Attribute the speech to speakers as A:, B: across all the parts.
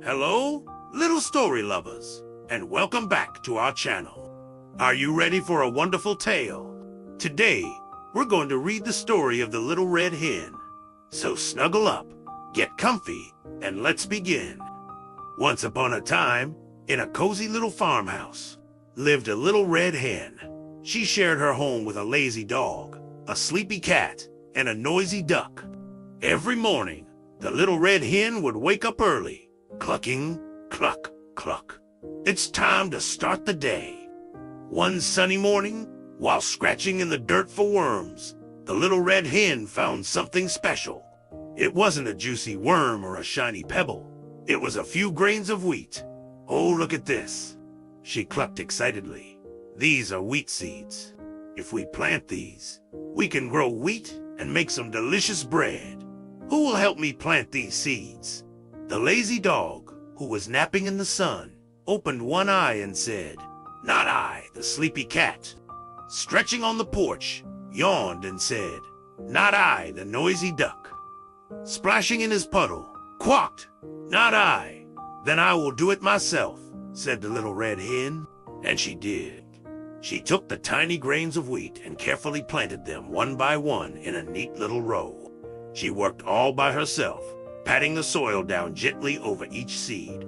A: Hello, little story lovers, and welcome back to our channel. Are you ready for a wonderful tale? Today, we're going to read the story of the Little Red Hen. So snuggle up, get comfy, and let's begin. Once upon a time, in a cozy little farmhouse, lived a little red hen. She shared her home with a lazy dog, a sleepy cat, and a noisy duck. Every morning, the little red hen would wake up early, clucking, cluck, cluck. It's time to start the day. One sunny morning, while scratching in the dirt for worms, the little red hen found something special. It wasn't a juicy worm or a shiny pebble. It was a few grains of wheat. Oh, look at this, she clucked excitedly. These are wheat seeds. If we plant these, we can grow wheat and make some delicious bread. Who will help me plant these seeds? The lazy dog, who was napping in the sun, opened one eye and said, "Not I." The sleepy cat, stretching on the porch, yawned and said, "Not I." The noisy duck, splashing in his puddle, quacked, "Not I." "Then I will do it myself," said the little red hen. And she did. She took the tiny grains of wheat and carefully planted them one by one in a neat little row. She worked all by herself, patting the soil down gently over each seed.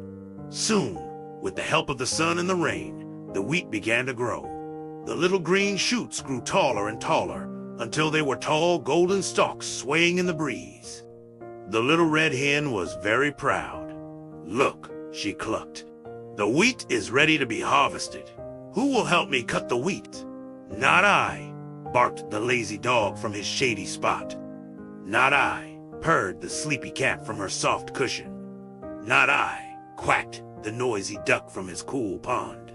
A: Soon, with the help of the sun and the rain, the wheat began to grow. The little green shoots grew taller and taller until they were tall golden stalks swaying in the breeze. The little red hen was very proud. "Look," she clucked, "the wheat is ready to be harvested. Who will help me cut the wheat?" "Not I," barked the lazy dog from his shady spot. "Not I," purred the sleepy cat from her soft cushion. "Not I," quacked the noisy duck from his cool pond.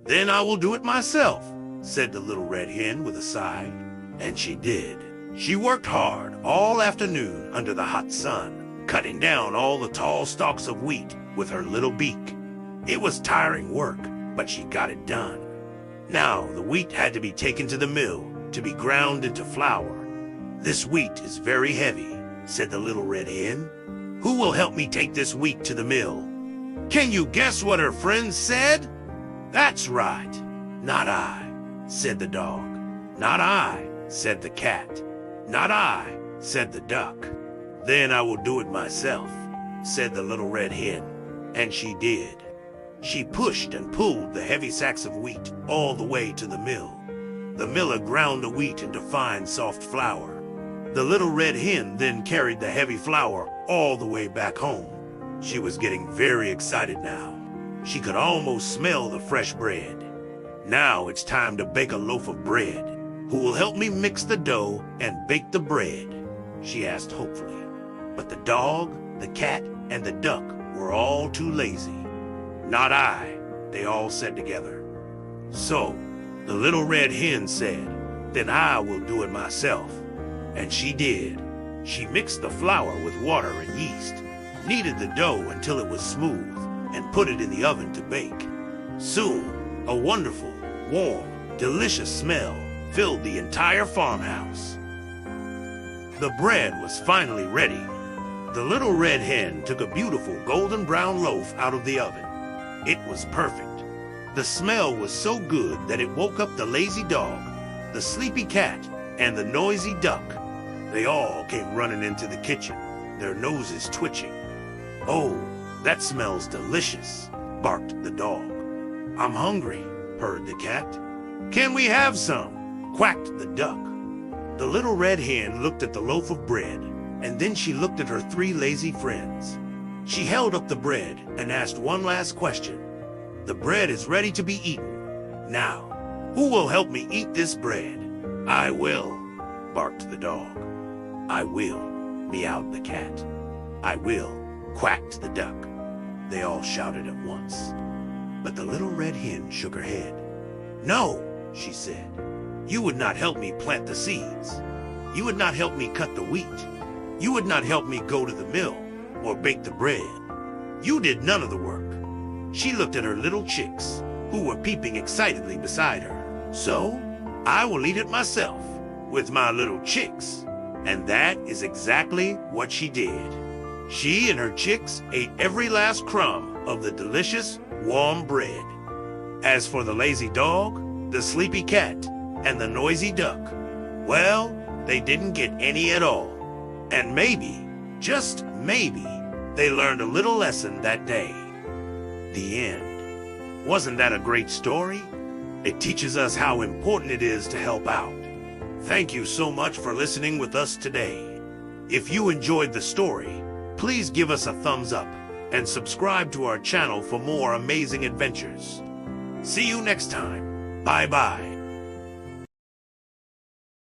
A: "Then I will do it myself," said the little red hen with a sigh. And she did. She worked hard all afternoon under the hot sun, cutting down all the tall stalks of wheat with her little beak. It was tiring work, but she got it done. Now the wheat had to be taken to the mill to be ground into flour. "This wheat is very heavy," said the little red hen. "Who will help me take this wheat to the mill?" Can you guess what her friends said? "That's right. Not I," said the dog. "Not I," said the cat. "Not I," said the duck. "Then I will do it myself," said the little red hen. And she did. She pushed and pulled the heavy sacks of wheat all the way to the mill. The miller ground the wheat into fine, soft flour. The little red hen then carried the heavy flour all the way back home. She was getting very excited now. She could almost smell the fresh bread. "Now it's time to bake a loaf of bread. Who will help me mix the dough and bake the bread?" she asked hopefully. But the dog, the cat, and the duck were all too lazy. "Not I," they all said together. So the little red hen said, "Then I will do it myself." And she did. She mixed the flour with water and yeast, kneaded the dough until it was smooth, and put it in the oven to bake. Soon, a wonderful, warm, delicious smell filled the entire farmhouse. The bread was finally ready. The little red hen took a beautiful golden brown loaf out of the oven. It was perfect. The smell was so good that it woke up the lazy dog, the sleepy cat, and the noisy duck. They all came running into the kitchen, their noses twitching. "Oh, that smells delicious," barked the dog. "I'm hungry," purred the cat. "Can we have some?" quacked the duck. The little red hen looked at the loaf of bread, and then she looked at her three lazy friends. She held up the bread and asked one last question. "The bread is ready to be eaten. Now, who will help me eat this bread?" "I will," barked the dog. "I will," meowed the cat. "I will," quacked the duck. They all shouted at once. But the little red hen shook her head. "No," she said. "You would not help me plant the seeds. You would not help me cut the wheat. You would not help me go to the mill or bake the bread. You did none of the work." She looked at her little chicks, who were peeping excitedly beside her. "So, I will eat it myself, with my little chicks." And that is exactly what she did. She and her chicks ate every last crumb of the delicious, warm bread. As for the lazy dog, the sleepy cat, and the noisy duck, well, they didn't get any at all. And maybe, just maybe, they learned a little lesson that day. The end. Wasn't that a great story? It teaches us how important it is to help out. Thank you so much for listening with us today. If you enjoyed the story, please give us a thumbs up and subscribe to our channel for more amazing adventures. See you next time. Bye-bye.